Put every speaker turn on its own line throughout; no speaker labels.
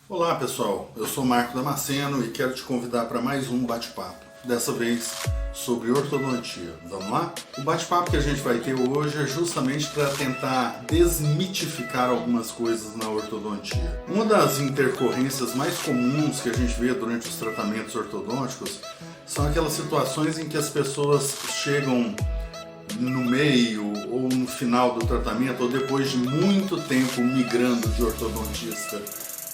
Olá pessoal, eu sou Marco Damasceno e quero te convidar para mais um bate-papo, dessa vez sobre ortodontia. Vamos lá? O bate-papo que a gente vai ter hoje é justamente para tentar desmitificar algumas coisas na ortodontia. Uma das intercorrências mais comuns que a gente vê durante os tratamentos ortodônticos são aquelas situações em que as pessoas chegam no meio ou no final do tratamento ou depois de muito tempo migrando de ortodontista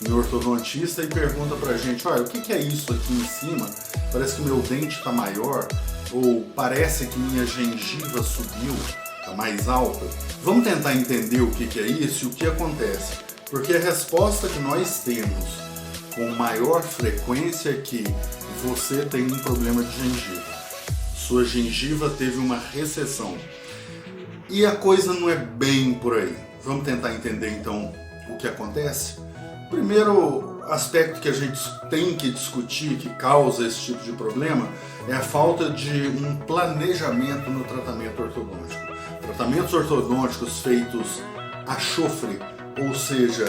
em ortodontista e pergunta pra gente, olha, o que é isso aqui em cima? Parece que o meu dente está maior, ou parece que minha gengiva subiu, está mais alta. Vamos tentar entender o que é isso e o que acontece. Porque a resposta que nós temos com maior frequência é que você tem um problema de gengiva. Sua gengiva teve uma recessão. E a coisa não é bem por aí. Vamos tentar entender então o que acontece? O primeiro aspecto que a gente tem que discutir, que causa esse tipo de problema, é a falta de um planejamento no tratamento ortodôntico. Tratamentos ortodônticos feitos a chofre, ou seja,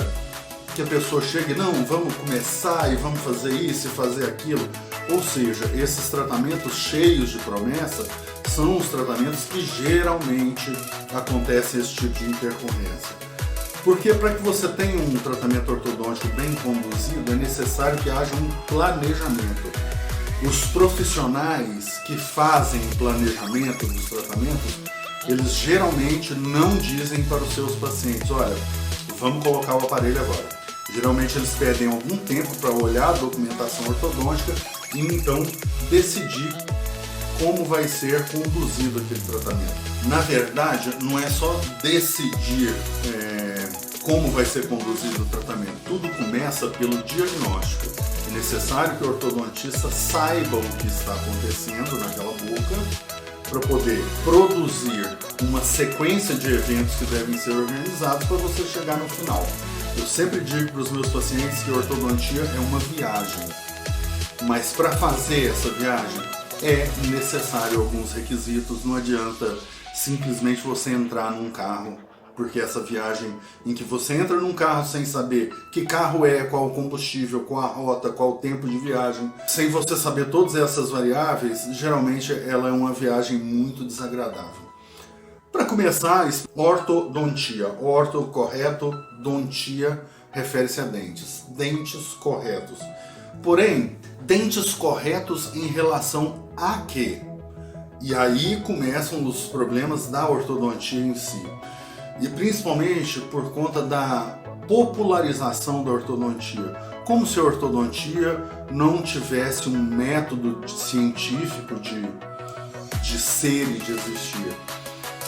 que a pessoa chegue, não, vamos começar e vamos fazer isso e fazer aquilo. Ou seja, esses tratamentos cheios de promessa são os tratamentos que geralmente acontecem esse tipo de intercorrência. Porque para que você tenha um tratamento ortodôntico bem conduzido, é necessário que haja um planejamento. Os profissionais que fazem o planejamento dos tratamentos, eles geralmente não dizem para os seus pacientes, olha, vamos colocar o aparelho agora. Geralmente eles pedem algum tempo para olhar a documentação ortodôntica e então decidir como vai ser conduzido aquele tratamento. Na verdade, não é só decidir como vai ser conduzido o tratamento. Tudo começa pelo diagnóstico. É necessário que o ortodontista saiba o que está acontecendo naquela boca para poder produzir uma sequência de eventos que devem ser organizados para você chegar no final. Eu sempre digo para os meus pacientes que a ortodontia é uma viagem, mas para fazer essa viagem é necessário alguns requisitos. Não adianta simplesmente você entrar num carro, porque essa viagem em que você entra num carro sem saber que carro é, qual o combustível, qual a rota, qual o tempo de viagem, sem você saber todas essas variáveis, geralmente ela é uma viagem muito desagradável. Para começar, ortodontia. Orto, correto, dontia refere-se a dentes. Dentes corretos. Porém, dentes corretos em relação a quê? E aí começam os problemas da ortodontia em si. E principalmente por conta da popularização da ortodontia. Como se a ortodontia não tivesse um método científico de ser e de existir.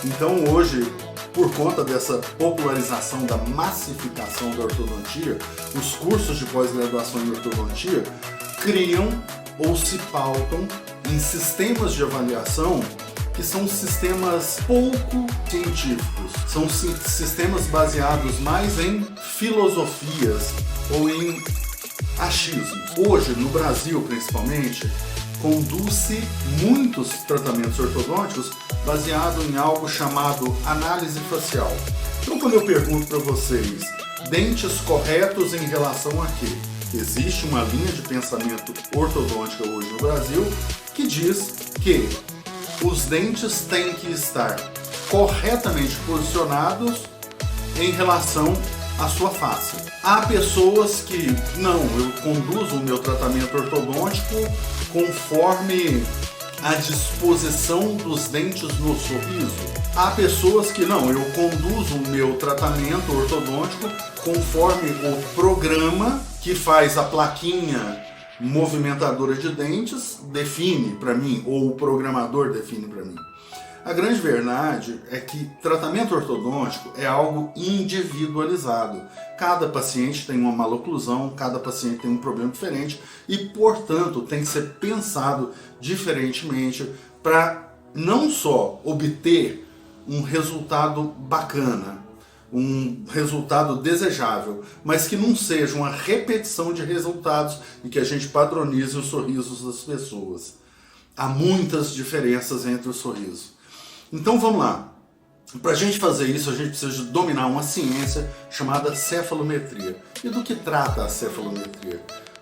Então hoje, por conta dessa popularização, da massificação da ortodontia, os cursos de pós-graduação em ortodontia criam ou se pautam em sistemas de avaliação que são sistemas pouco científicos, são sistemas baseados mais em filosofias ou em achismos. Hoje, no Brasil principalmente, conduz-se muitos tratamentos ortodônticos baseado em algo chamado análise facial. Então, quando eu pergunto para vocês, dentes corretos em relação a quê? Existe uma linha de pensamento ortodôntica hoje no Brasil que diz que os dentes têm que estar corretamente posicionados em relação à sua face. Há pessoas que, não, eu conduzo o meu tratamento ortodôntico conforme a disposição dos dentes no sorriso. Há pessoas que, não, eu conduzo o meu tratamento ortodôntico conforme o programa que faz a plaquinha movimentadora de dentes define para mim, ou o programador define para mim. A grande verdade é que tratamento ortodôntico é algo individualizado. Cada paciente tem uma maloclusão, cada paciente tem um problema diferente e, portanto, tem que ser pensado diferentemente para não só obter um resultado bacana, um resultado desejável, mas que não seja uma repetição de resultados e que a gente padronize os sorrisos das pessoas. Há muitas diferenças entre os sorrisos. Então vamos lá. Para a gente fazer isso, a gente precisa dominar uma ciência chamada cefalometria. E do que trata a cefalometria?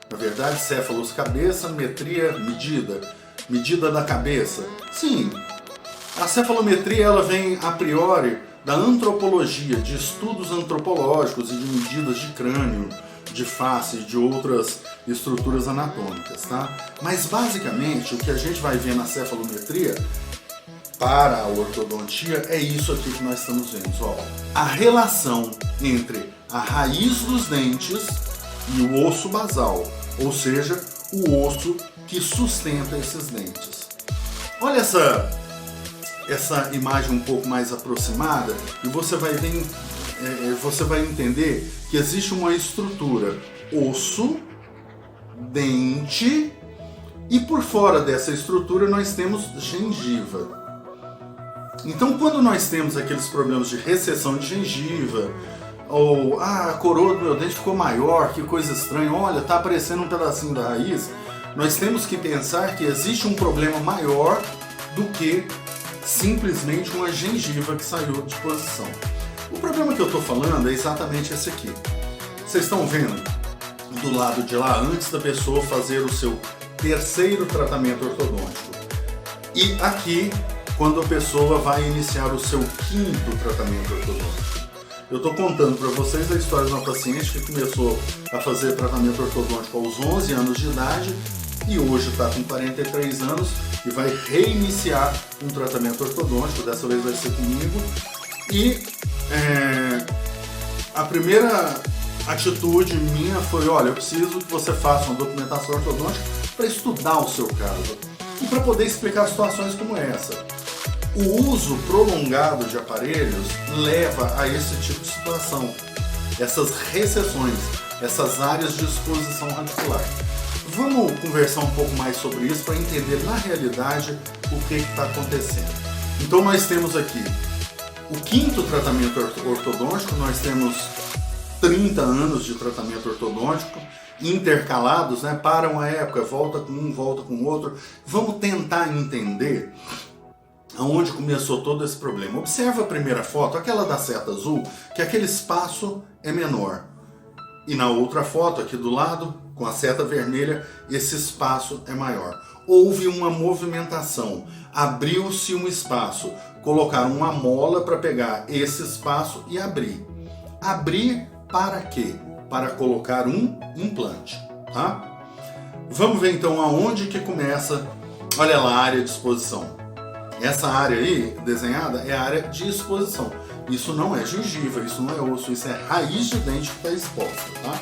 Na verdade, céfalos, cabeça, metria, medida da cabeça. Sim, a cefalometria ela vem a priori da antropologia, de estudos antropológicos e de medidas de crânio, de face e de outras estruturas anatômicas, tá? Mas basicamente o que a gente vai ver na cefalometria para a ortodontia é isso aqui que nós estamos vendo, ó. A relação entre a raiz dos dentes e o osso basal, ou seja, o osso que sustenta esses dentes. Olha essa imagem um pouco mais aproximada e você vai ver, você vai entender que existe uma estrutura osso, dente e por fora dessa estrutura nós temos gengiva. Então quando nós temos aqueles problemas de recessão de gengiva ou a coroa do meu dente ficou maior, que coisa estranha, olha, tá aparecendo um pedacinho da raiz, nós temos que pensar que existe um problema maior do que simplesmente uma gengiva que saiu de posição. O problema que eu estou falando é exatamente esse aqui. Vocês estão vendo do lado de lá, antes da pessoa fazer o seu terceiro tratamento ortodôntico. E aqui, quando a pessoa vai iniciar o seu quinto tratamento ortodôntico. Eu estou contando para vocês a história de uma paciente que começou a fazer tratamento ortodôntico aos 11 anos de idade e hoje está com 43 anos e vai reiniciar um tratamento ortodôntico, dessa vez vai ser comigo. E a primeira atitude minha foi, olha, eu preciso que você faça uma documentação ortodôntica para estudar o seu caso e para poder explicar situações como essa. O uso prolongado de aparelhos leva a esse tipo de situação, essas recessões, essas áreas de exposição radicular. Vamos conversar um pouco mais sobre isso para entender na realidade o que está acontecendo. Então nós temos aqui o quinto tratamento ortodôntico, nós temos 30 anos de tratamento ortodôntico intercalados, né? Para uma época, volta com um, volta com outro. Vamos tentar entender aonde começou todo esse problema. Observa a primeira foto, aquela da seta azul, que aquele espaço é menor. E na outra foto, aqui do lado, com a seta vermelha, esse espaço é maior. Houve uma movimentação, abriu-se um espaço, colocaram uma mola para pegar esse espaço e abrir. Abrir para quê? Para colocar um implante, tá? Vamos ver então aonde que começa, olha lá, a área de exposição. Essa área aí, desenhada, é a área de exposição. Isso não é gengiva, isso não é osso, isso é raiz de dente que está exposta, tá?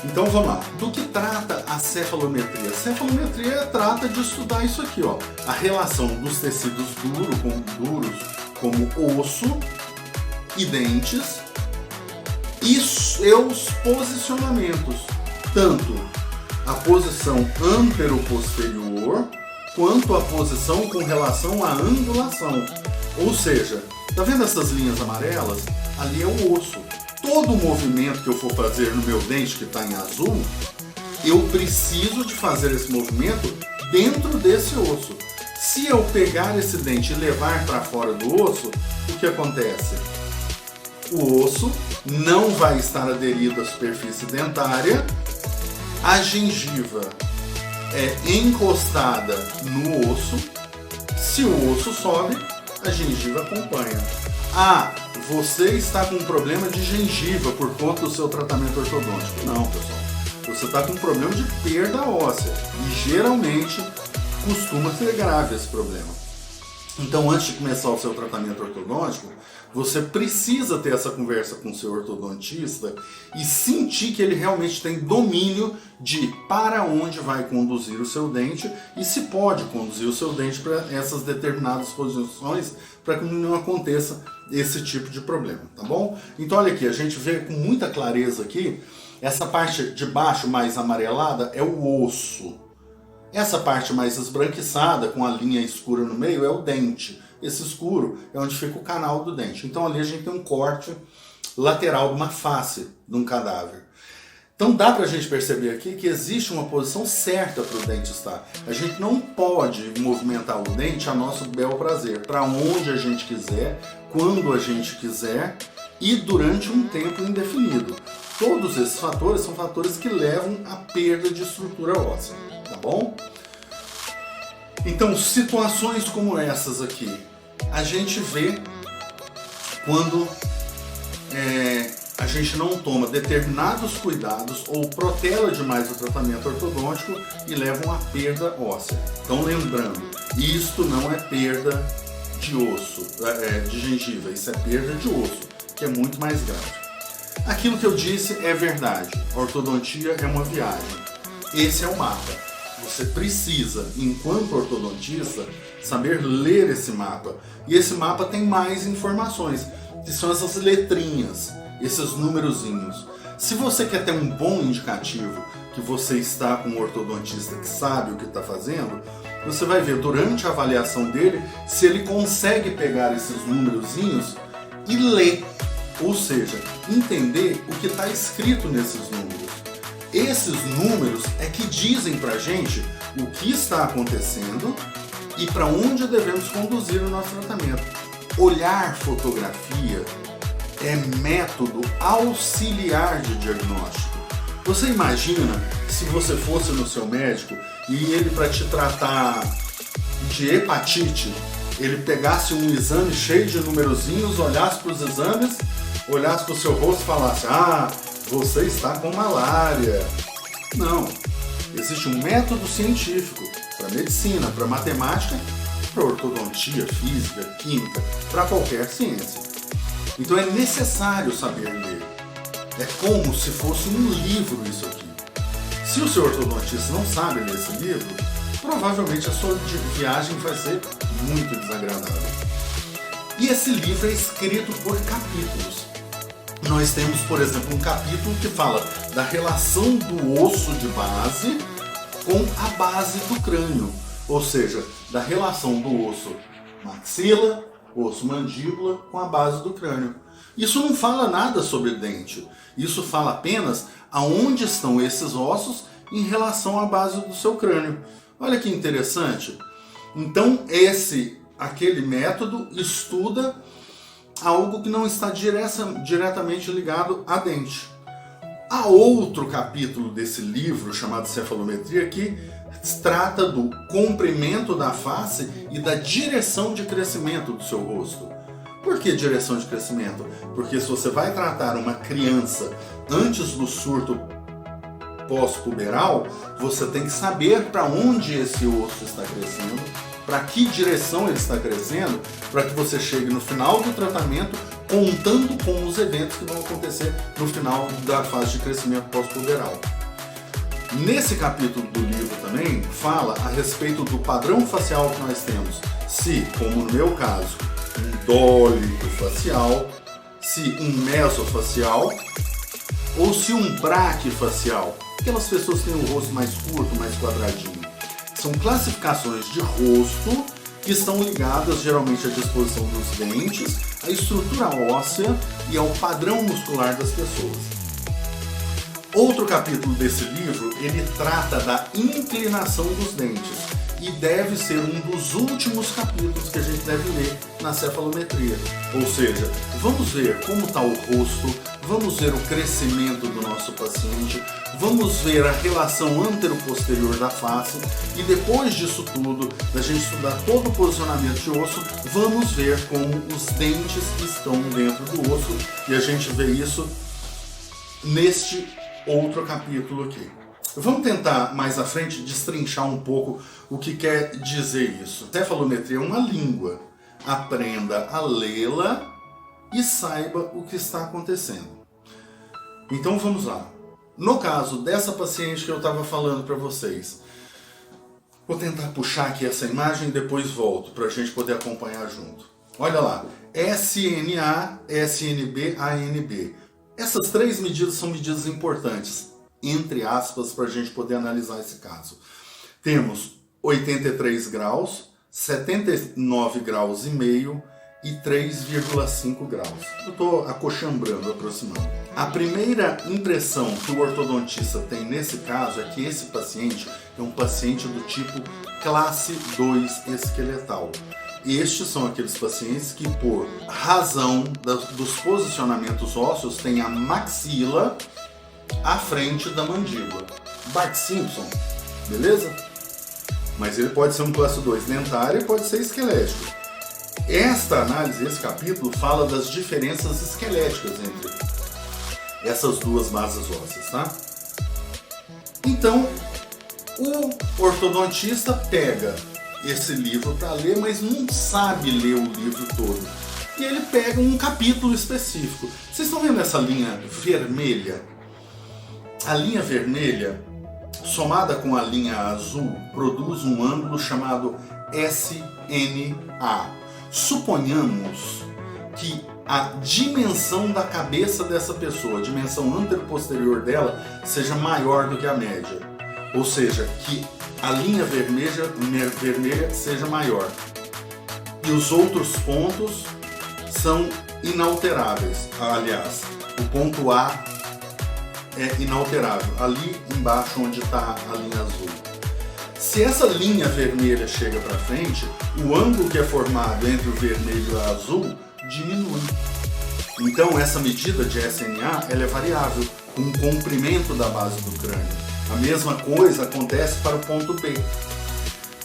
Então vamos lá. Do que trata a cefalometria? A cefalometria trata de estudar isso aqui, ó. A relação dos tecidos duros, como osso e dentes, e seus posicionamentos. Tanto a posição antero-posterior, quanto a posição com relação à angulação. Ou seja, tá vendo essas linhas amarelas? Ali é o osso. Todo movimento que eu for fazer no meu dente que está em azul, eu preciso de fazer esse movimento dentro desse osso. Se eu pegar esse dente e levar para fora do osso, o que acontece? O osso não vai estar aderido à superfície dentária, a gengiva é encostada no osso, se o osso sobe, a gengiva acompanha. Ah, você está com um problema de gengiva por conta do seu tratamento ortodôntico. Não, pessoal. Você está com um problema de perda óssea e geralmente costuma ser grave esse problema. Então, antes de começar o seu tratamento ortodôntico, você precisa ter essa conversa com o seu ortodontista e sentir que ele realmente tem domínio de para onde vai conduzir o seu dente e se pode conduzir o seu dente para essas determinadas posições para que não aconteça esse tipo de problema, tá bom? Então olha aqui, a gente vê com muita clareza aqui, essa parte de baixo mais amarelada é o osso. Essa parte mais esbranquiçada, com a linha escura no meio, é o dente. Esse escuro é onde fica o canal do dente. Então ali a gente tem um corte lateral de uma face de um cadáver. Então dá pra gente perceber aqui que existe uma posição certa para o dente estar. A gente não pode movimentar o dente a nosso bel prazer, para onde a gente quiser, quando a gente quiser e durante um tempo indefinido. Todos esses fatores são fatores que levam à perda de estrutura óssea, tá bom? Então, situações como essas aqui, a gente vê quando a gente não toma determinados cuidados ou protela demais o tratamento ortodôntico e levam à perda óssea. Então, lembrando, isto não é perda de osso, de gengiva, isso é perda de osso, que é muito mais grave. Aquilo que eu disse é verdade, a ortodontia é uma viagem. Esse é o mapa. Você precisa, enquanto ortodontista, saber ler esse mapa. E esse mapa tem mais informações, que são essas letrinhas, esses numerozinhos. Se você quer ter um bom indicativo que você está com um ortodontista que sabe o que está fazendo, você vai ver durante a avaliação dele se ele consegue pegar esses numerozinhos e ler. Ou seja, entender o que está escrito nesses números. Esses números é que dizem pra gente o que está acontecendo e para onde devemos conduzir o nosso tratamento. Olhar fotografia é método auxiliar de diagnóstico. Você imagina se você fosse no seu médico e ele, para te tratar de hepatite, ele pegasse um exame cheio de numerozinhos, olhasse para os exames, olhasse para o seu rosto e falasse: ah, você está com malária. Não. Existe um método científico para medicina, para matemática, para ortodontia, física, química, para qualquer ciência. Então é necessário saber ler. É como se fosse um livro isso aqui. Se o seu ortodontista não sabe ler esse livro, provavelmente a sua viagem vai ser muito desagradável. E esse livro é escrito por capítulos. Nós temos, por exemplo, um capítulo que fala da relação do osso de base com a base do crânio, ou seja, da relação do osso maxila, osso mandíbula com a base do crânio. Isso não fala nada sobre dente, isso fala apenas aonde estão esses ossos em relação à base do seu crânio. Olha que interessante. Então, aquele método estuda algo que não está diretamente ligado a dente. Há outro capítulo desse livro, chamado Cefalometria, que trata do comprimento da face e da direção de crescimento do seu rosto. Por que direção de crescimento? Porque se você vai tratar uma criança antes do surto pós-puberal, você tem que saber para onde esse osso está crescendo, para que direção ele está crescendo, para que você chegue no final do tratamento contando com os eventos que vão acontecer no final da fase de crescimento pós-puberal. Nesse capítulo do livro também fala a respeito do padrão facial que nós temos. Se, como no meu caso, um dólico facial, se um mesofacial ou se um braquifacial. Aquelas pessoas que têm o rosto mais curto, mais quadradinho. São classificações de rosto que estão ligadas geralmente à disposição dos dentes, à estrutura óssea e ao padrão muscular das pessoas. Outro capítulo desse livro, ele trata da inclinação dos dentes e deve ser um dos últimos capítulos que a gente deve ler na cefalometria. Ou seja, vamos ver como está o rosto, vamos ver o crescimento do nosso paciente, vamos ver a relação antero-posterior da face e depois disso tudo, da gente estudar todo o posicionamento de osso, vamos ver como os dentes estão dentro do osso e a gente vê isso neste outro capítulo aqui. Vamos tentar mais à frente destrinchar um pouco o que quer dizer isso. Cefalometria é uma língua. Aprenda a lê-la e saiba o que está acontecendo. Então vamos lá. No caso dessa paciente que eu estava falando para vocês, vou tentar puxar aqui essa imagem e depois volto para a gente poder acompanhar junto. Olha lá, SNA, SNB, ANB. Essas três medidas são medidas importantes, entre aspas, para a gente poder analisar esse caso. Temos 83 graus, 79 graus e meio e 3,5 graus. Eu estou acochambrando, aproximando. A primeira impressão que o ortodontista tem nesse caso é que esse paciente é um paciente do tipo classe 2 esqueletal. Estes são aqueles pacientes que, por razão dos posicionamentos ósseos, têm a maxila à frente da mandíbula. Bart Simpson, beleza? Mas ele pode ser um classe 2 dentário e pode ser esquelético. Esta análise, esse capítulo, fala das diferenças esqueléticas entre essas duas masas ósseas, tá? Então, o ortodontista pega esse livro para ler, mas não sabe ler o livro todo. E ele pega um capítulo específico. Vocês estão vendo essa linha vermelha? A linha vermelha, somada com a linha azul, produz um ângulo chamado SNA. Suponhamos que a dimensão da cabeça dessa pessoa, a dimensão anteroposterior dela, seja maior do que a média. Ou seja, que a linha vermelha seja maior. E os outros pontos são inalteráveis. Aliás, o ponto A é inalterável. Ali embaixo onde está a linha azul. Se essa linha vermelha chega para frente, o ângulo que é formado entre o vermelho e o azul diminui. Então essa medida de SNA ela é variável com o comprimento da base do crânio. A mesma coisa acontece para o ponto B.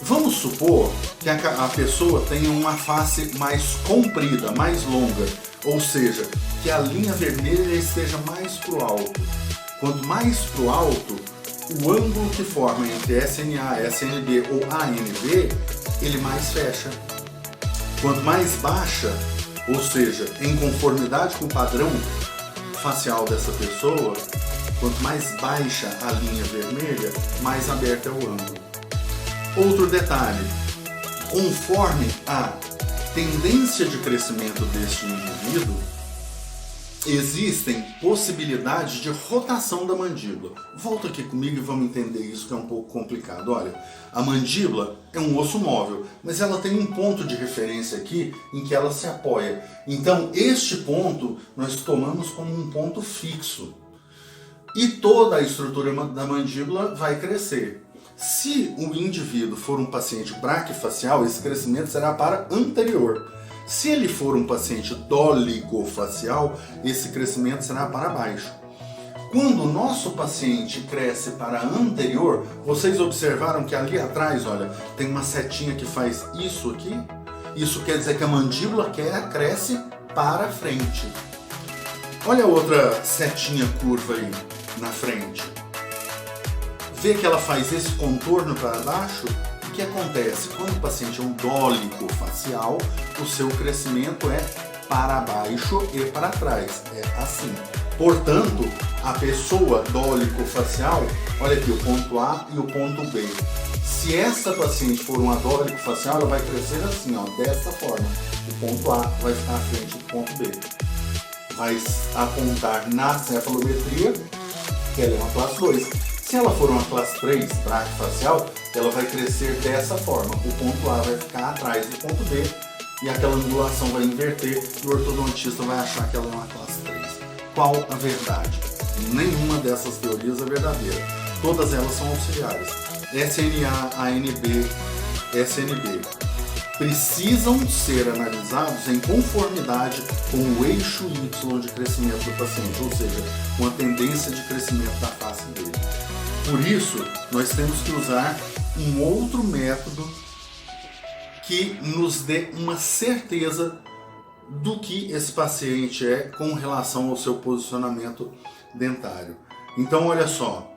Vamos supor que a pessoa tenha uma face mais comprida, mais longa, ou seja, que a linha vermelha esteja mais para o alto. Quanto mais para o alto, o ângulo que forma entre SNA, SNB ou ANB, ele mais fecha. Quanto mais baixa, ou seja, em conformidade com o padrão facial dessa pessoa, quanto mais baixa a linha vermelha, mais aberto é o ângulo. Outro detalhe, conforme a tendência de crescimento deste indivíduo, existem possibilidades de rotação da mandíbula. Volta aqui comigo e vamos entender isso que é um pouco complicado. Olha, a mandíbula é um osso móvel, mas ela tem um ponto de referência aqui em que ela se apoia. Então, este ponto nós tomamos como um ponto fixo. E toda a estrutura da mandíbula vai crescer. Se o indivíduo for um paciente braquifacial, esse crescimento será para anterior. Se ele for um paciente dolicofacial, esse crescimento será para baixo. Quando o nosso paciente cresce para anterior, vocês observaram que ali atrás, olha, tem uma setinha que faz isso aqui? Isso quer dizer que a mandíbula cresce para frente. Olha a outra setinha curva aí na frente. Vê que ela faz esse contorno para baixo? O que acontece? Quando o paciente é um dolicofacial, o seu crescimento é para baixo e para trás. É assim. Portanto, a pessoa dolicofacial, olha aqui o ponto A e o ponto B. Se essa paciente for uma dolicofacial, ela vai crescer assim, ó, dessa forma. O ponto A vai ficar à frente do ponto B. Vai apontar na cefalometria que ela é uma classe 2. Se ela for uma classe 3, braquifacial, ela vai crescer dessa forma. O ponto A vai ficar atrás do ponto B e aquela angulação vai inverter e o ortodontista vai achar que ela é uma classe 3. Qual a verdade? Nenhuma dessas teorias é verdadeira. Todas elas são auxiliares. SNA, ANB, SNB precisam ser analisados em conformidade com o eixo Y de crescimento do paciente, ou seja, com a tendência de crescimento da face dele. Por isso, nós temos que usar um outro método que nos dê uma certeza do que esse paciente é com relação ao seu posicionamento dentário. Então, olha só,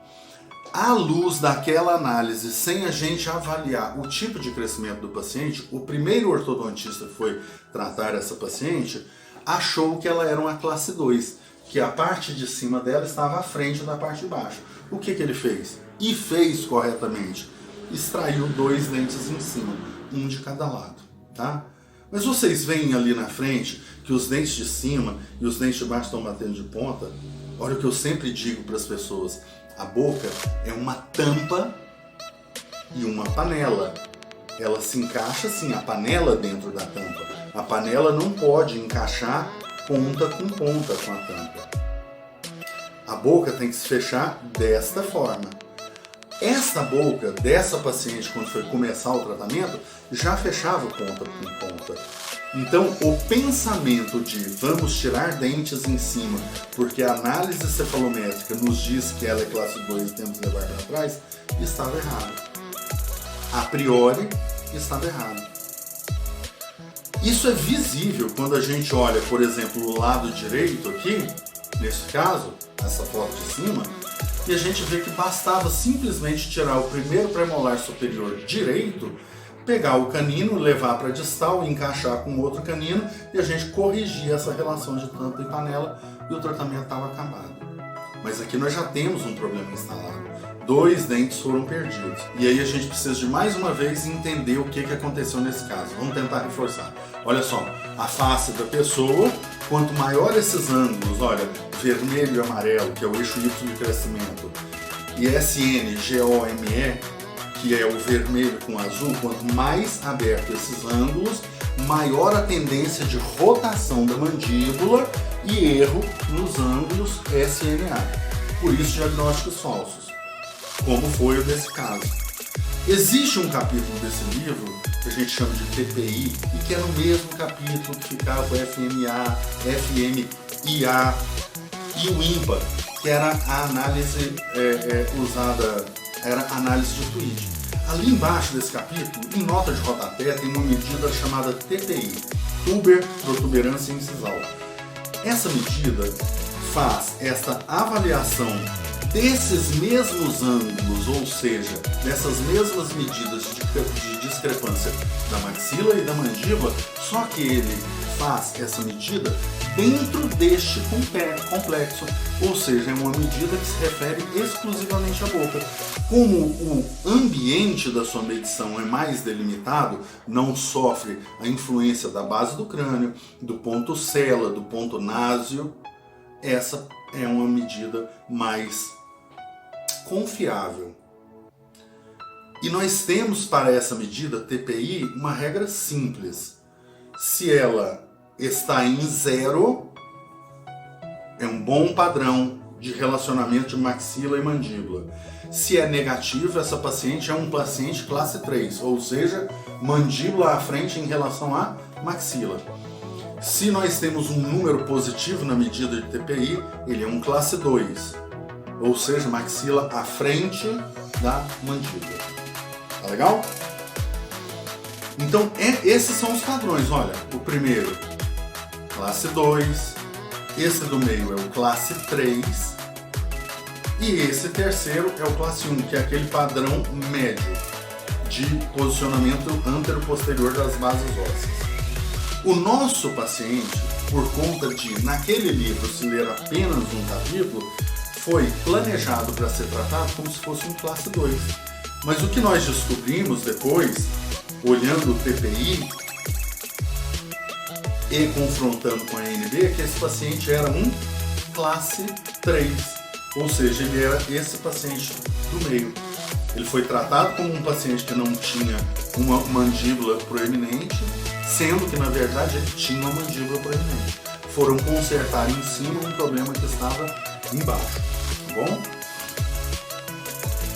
à luz daquela análise, sem a gente avaliar o tipo de crescimento do paciente, o primeiro ortodontista que foi tratar essa paciente achou que ela era uma classe 2, que a parte de cima dela estava à frente da parte de baixo. O que ele fez? E fez corretamente. Extraiu 2 dentes em cima, um de cada lado, tá? Mas vocês veem ali na frente que os dentes de cima e os dentes de baixo estão batendo de ponta? Olha o que eu sempre digo para as pessoas. A boca é uma tampa e uma panela. Ela se encaixa assim, a panela dentro da tampa. A panela não pode encaixar ponta com ponta com a tampa. A boca tem que se fechar desta forma. Esta boca dessa paciente, quando foi começar o tratamento, já fechava ponta por ponta. Então, o pensamento de vamos tirar dentes em cima, porque a análise cefalométrica nos diz que ela é classe 2 e temos que levar para trás, estava errado. A priori, estava errado. Isso é visível quando a gente olha, por exemplo, o lado direito aqui, nesse caso, essa foto de cima, e a gente vê que bastava simplesmente tirar o primeiro premolar superior direito, pegar o canino, levar para a distal, encaixar com outro canino e a gente corrigir essa relação de tampa e panela e o tratamento estava acabado. Mas aqui nós já temos um problema instalado. 2 dentes foram perdidos. E aí a gente precisa de mais uma vez entender o que aconteceu nesse caso. Vamos tentar reforçar. Olha só, a face da pessoa, quanto maior esses ângulos, olha, vermelho e amarelo, que é o eixo Y de crescimento, e SN, GOME, que é o vermelho com azul, quanto mais aberto esses ângulos, maior a tendência de rotação da mandíbula e erro nos ângulos SNA. Por isso, diagnósticos falsos, como foi o desse caso. Existe um capítulo desse livro que a gente chama de TPI e que é no mesmo capítulo que ficava o FMA, FMIA e o IMPA, que era a análise usada, era a análise de Tweed. Ali embaixo desse capítulo, em nota de rodapé, tem uma medida chamada TPI, Tuber Protuberância Incisal. Essa medida faz esta avaliação desses mesmos ângulos, ou seja, dessas mesmas medidas de discrepância da maxila e da mandíbula, só que ele faz essa medida dentro deste complexo, ou seja, é uma medida que se refere exclusivamente à boca. Como o ambiente da sua medição é mais delimitado, não sofre a influência da base do crânio, do ponto cela, do ponto náseo, essa é uma medida mais confiável. E nós temos para essa medida TPI uma regra simples. Se ela está em 0, é um bom padrão de relacionamento de maxila e mandíbula. Se é negativo, essa paciente é um paciente classe 3, ou seja, mandíbula à frente em relação à maxila. Se nós temos um número positivo na medida de TPI, ele é um classe 2, ou seja, maxila à frente da mandíbula. Tá legal? Então, esses são os padrões. Olha, o primeiro, classe 2, esse do meio é o classe 3 e esse terceiro é o classe 1, que é aquele padrão médio de posicionamento antero-posterior das bases ósseas. O nosso paciente, por conta de, naquele livro, se ler apenas um capítulo, foi planejado para ser tratado como se fosse um classe 2. Mas o que nós descobrimos depois, olhando o TPI e confrontando com a ANB, é que esse paciente era um classe 3, ou seja, ele era esse paciente do meio. Ele foi tratado como um paciente que não tinha uma mandíbula proeminente, sendo que na verdade ele tinha uma mandíbula proeminente. Foram consertar em cima um problema que estava embaixo, tá bom?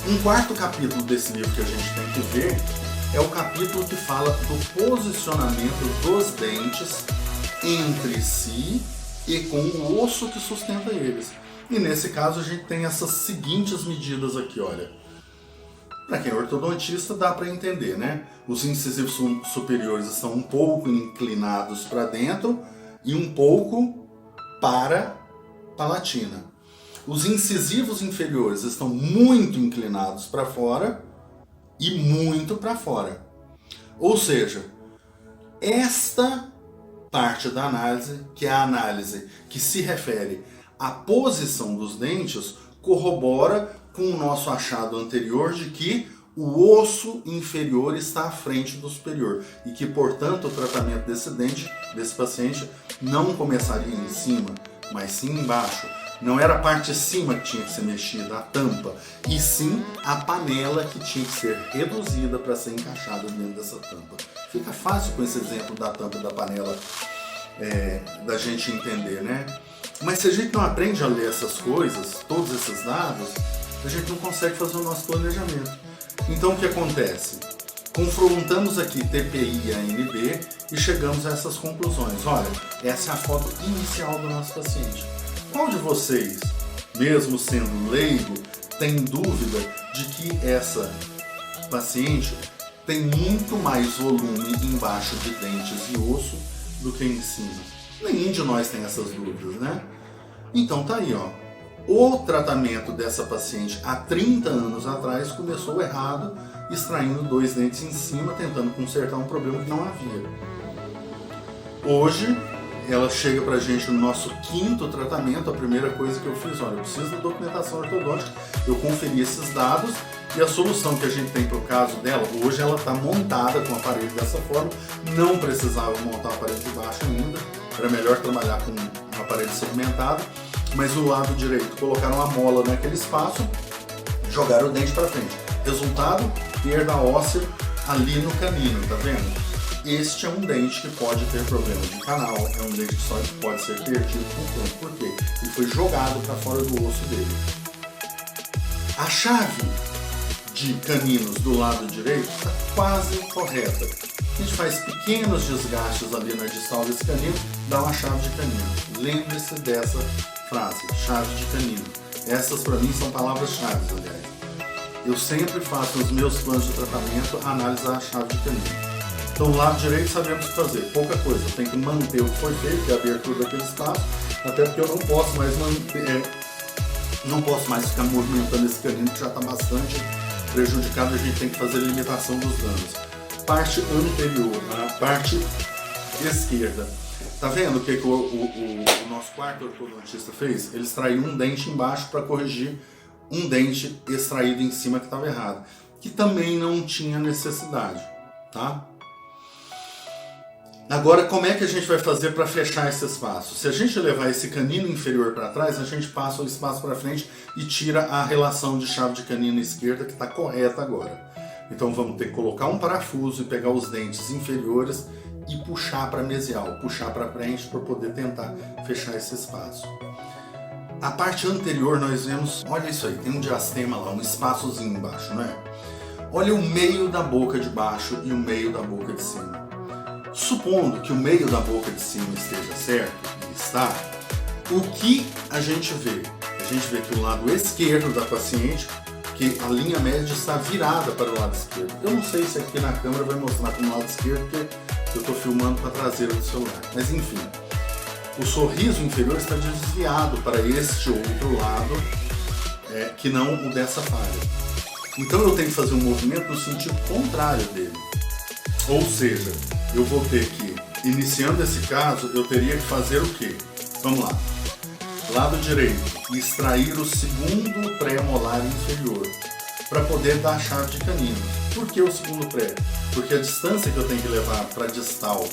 Um quarto capítulo desse livro que a gente tem que ver é o capítulo que fala do posicionamento dos dentes entre si e com o osso que sustenta eles. E nesse caso a gente tem essas seguintes medidas aqui, olha. Para quem é ortodontista dá para entender, né? Os incisivos superiores estão um pouco inclinados para dentro e um pouco para a palatina. Os incisivos inferiores estão muito inclinados para fora e muito para fora. Ou seja, esta parte da análise, que é a análise que se refere à posição dos dentes, corrobora com o nosso achado anterior de que o osso inferior está à frente do superior e que, portanto, o tratamento desse dente, desse paciente, não começaria em cima, mas sim embaixo. Não era a parte de cima que tinha que ser mexida, a tampa, e sim a panela que tinha que ser reduzida para ser encaixada dentro dessa tampa. Fica fácil com esse exemplo da tampa e da panela da gente entender, né? Mas se a gente não aprende a ler essas coisas, todos esses dados, a gente não consegue fazer o nosso planejamento. Então o que acontece? Confrontamos aqui TPI e ANB e chegamos a essas conclusões. Olha, essa é a foto inicial do nosso paciente. Qual de vocês, mesmo sendo leigo, tem dúvida de que essa paciente tem muito mais volume embaixo de dentes e osso do que em cima? Nenhum de nós tem essas dúvidas, né? Então tá aí, ó. O tratamento dessa paciente há 30 anos atrás começou errado, extraindo 2 dentes em cima, tentando consertar um problema que não havia. Hoje, ela chega pra gente no nosso 5º tratamento. A primeira coisa que eu fiz, olha, eu preciso da documentação ortodôntica, eu conferi esses dados e a solução que a gente tem pro caso dela, hoje ela está montada com o aparelho dessa forma, não precisava montar o aparelho de baixo ainda, era melhor trabalhar com um aparelho segmentado, mas o lado direito colocaram a mola naquele espaço, jogaram o dente para frente. Resultado, perda óssea ali no canino, tá vendo? Este é um dente que pode ter problema de canal, é um dente que só pode ser perdido com o tempo. Por quê? Ele foi jogado para fora do osso dele. A chave de caninos do lado direito está quase correta. A gente faz pequenos desgastes ali na distal desse canino, dá uma chave de canino. Lembre-se dessa frase, chave de canino. Essas para mim são palavras-chave, aliás. Eu sempre faço nos meus planos de tratamento analisar a chave de canino. Então, do lado direito sabemos o que fazer, pouca coisa. Eu tenho que manter o que foi feito, que é a abertura daquele espaço, até porque eu não posso mais manter, não posso mais ficar movimentando esse canino que já está bastante prejudicado. A gente tem que fazer a limitação dos danos. Parte anterior, a parte esquerda. Tá vendo o que o nosso quarto ortodontista fez? Ele extraiu um dente embaixo para corrigir um dente extraído em cima que estava errado, que também não tinha necessidade, tá? Agora, como é que a gente vai fazer para fechar esse espaço? Se a gente levar esse canino inferior para trás, a gente passa o espaço para frente e tira a relação de chave de canino esquerda que está correta agora. Então vamos ter que colocar um parafuso e pegar os dentes inferiores e puxar para mesial, puxar para frente para poder tentar fechar esse espaço. A parte anterior nós vemos, olha isso aí, tem um diastema lá, um espaçozinho embaixo, não é? Olha o meio da boca de baixo e o meio da boca de cima. Supondo que o meio da boca de cima esteja certo, e está, o que a gente vê? A gente vê que o lado esquerdo da paciente, que a linha média está virada para o lado esquerdo. Eu não sei se aqui na câmera vai mostrar como lado esquerdo, porque eu estou filmando com a traseira do celular. Mas enfim, o sorriso inferior está desviado para este outro lado, que não o dessa falha. Então eu tenho que fazer um movimento no sentido contrário dele. Ou seja, eu vou ter que, iniciando esse caso, eu teria que fazer o quê? Vamos lá. Lado direito, extrair o segundo pré-molar inferior, para poder dar a chave de canino. Por que o segundo pré? Porque a distância que eu tenho que levar para distal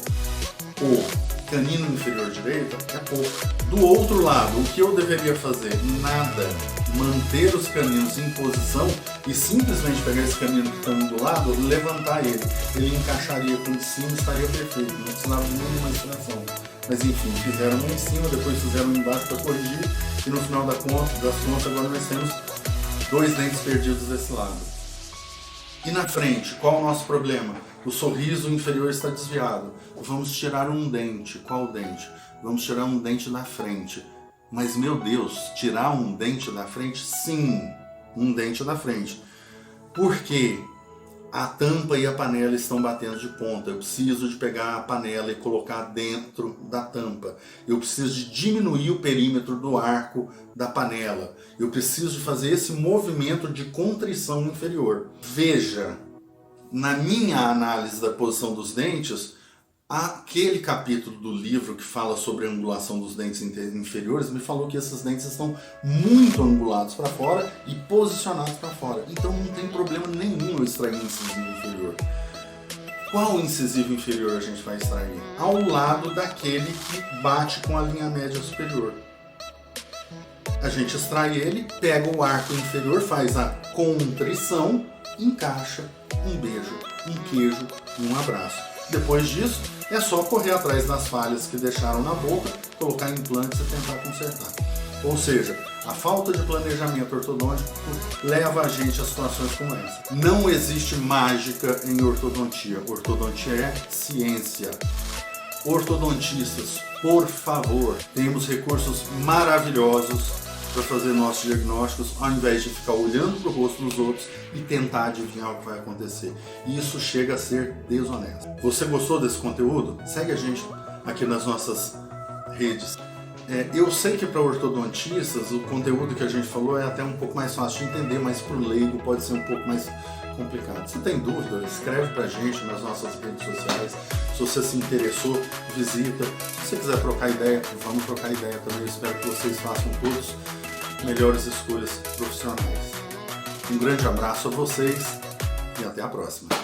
o canino inferior direito é pouco. Do outro lado, o que eu deveria fazer? Nada. Manter os caninos em posição e simplesmente pegar esse canino que está do lado, levantar ele. Ele encaixaria com o de cima e estaria perfeito. Não precisava de nenhuma extração. Mas enfim, fizeram um em cima, depois fizeram um embaixo para corrigir. E no final das contas, agora nós temos 2 dentes perdidos desse lado. E na frente, qual o nosso problema? O sorriso inferior está desviado. Vamos tirar um dente. Qual dente? Vamos tirar um dente da frente. Mas, meu Deus, tirar um dente da frente? Sim, um dente da frente. Por quê? A tampa e a panela estão batendo de ponta. Eu preciso de pegar a panela e colocar dentro da tampa. Eu preciso de diminuir o perímetro do arco da panela. Eu preciso de fazer esse movimento de contrição inferior. Veja, na minha análise da posição dos dentes, aquele capítulo do livro que fala sobre a angulação dos dentes inferiores me falou que esses dentes estão muito angulados para fora e posicionados para fora. Então não tem problema nenhum eu extrair um incisivo inferior. Qual incisivo inferior a gente vai extrair? Ao lado daquele que bate com a linha média superior. A gente extrai ele, pega o arco inferior, faz a contrição, encaixa, um beijo, um queijo, um abraço. Depois disso, é só correr atrás das falhas que deixaram na boca, colocar implantes e tentar consertar. Ou seja, A falta de planejamento ortodôntico leva a gente a situações como essa. Não existe mágica em ortodontia. Ortodontia é ciência. Ortodontistas, por favor, temos recursos maravilhosos para fazer nossos diagnósticos, ao invés de ficar olhando para o rosto dos outros e tentar adivinhar o que vai acontecer. Isso chega a ser desonesto. Você gostou desse conteúdo? Segue a gente aqui nas nossas redes. Eu sei que para ortodontistas o conteúdo que a gente falou é até um pouco mais fácil de entender, mas para o leigo pode ser um pouco mais complicado. Se tem dúvida, escreve para a gente nas nossas redes sociais. Se você se interessou, visita. Se você quiser trocar ideia, vamos trocar ideia também. Eu espero que vocês façam todos melhores escolhas profissionais. Um grande abraço a vocês e até a próxima.